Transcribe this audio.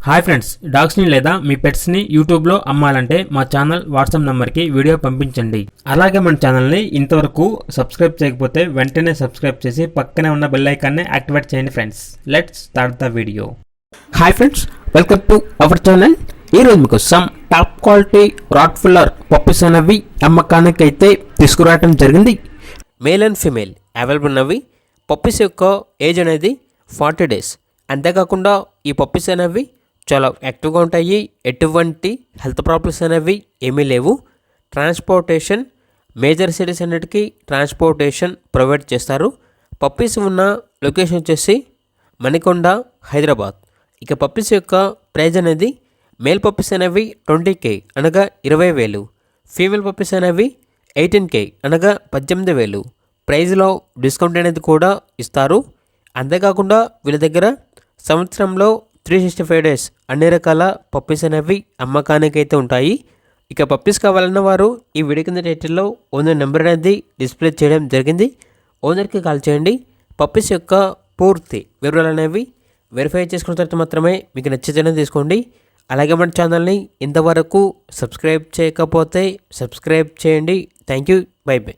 Hi friends, డాగ్స్ని లేదా మీ పెట్స్ని యూట్యూబ్లో అమ్మాలంటే మా ఛానల్ వాట్సాప్ నెంబర్కి వీడియో పంపించండి. అలాగే మన ఛానల్ని ఇంతవరకు సబ్స్క్రైబ్ చేయకపోతే వెంటనే సబ్స్క్రైబ్ చేసి పక్కనే ఉన్న బెల్ ఐకాన్ని యాక్టివేట్ చేయండి friends. Let's start the video. Hi friends, welcome to our channel. ఈరోజు మీకు సమ్ టాప్ క్వాలిటీ రాట్ఫుల్లర్ పప్పీస్ అనేవి అమ్మకానికి అయితే తీసుకురావడం జరిగింది. మేల్ అండ్ ఫీమేల్ అవైలబుల్ ఉన్నవి. పప్పీస్ యొక్క ఏజ్ అనేది 40 days. అంతేకాకుండా ఈ పప్పీస్ అనేవి చాలా యాక్టివ్గా ఉంటాయి. ఎటువంటి హెల్త్ ప్రాబ్లమ్స్ అనేవి ఏమీ లేవు. ట్రాన్స్పోర్టేషన్ మేజర్ సిటీస్ అన్నిటికీ ట్రాన్స్పోర్టేషన్ ప్రొవైడ్ చేస్తారు. పప్పీస్ ఉన్న లొకేషన్ వచ్చేసి మణికొండ, హైదరాబాద్. ఇక పప్పీస్ యొక్క ప్రైజ్ అనేది మేల్ పప్పీస్ అనేవి 20K అనగా 20,000, ఫీమేల్ పప్పీస్ అనేవి 18K అనగా 18,000. ప్రైజ్లో డిస్కౌంట్ అనేది కూడా ఇస్తారు. అంతేకాకుండా వీళ్ళ దగ్గర సంవత్సరంలో 365 days అన్ని రకాల పప్పీస్ అనేవి అమ్మకానికి అయితే ఉంటాయి. ఇక పప్పీస్ కావాలన్న వారు ఈ వీడియో కింద టైటిల్లో ఓనర్ నెంబర్ అనేది డిస్ప్లే చేయడం జరిగింది. ఓనర్కి కాల్ చేయండి. పప్పీస్ యొక్క పూర్తి వివరాలు అనేవి వెరిఫై చేసుకున్న తర్వాత మాత్రమే మీకు నచ్చితేనే తీసుకోండి. అలాగే మన ఛానల్ని ఇంతవరకు సబ్స్క్రైబ్ చేయకపోతే సబ్స్క్రైబ్ చేయండి. Thank you. By by.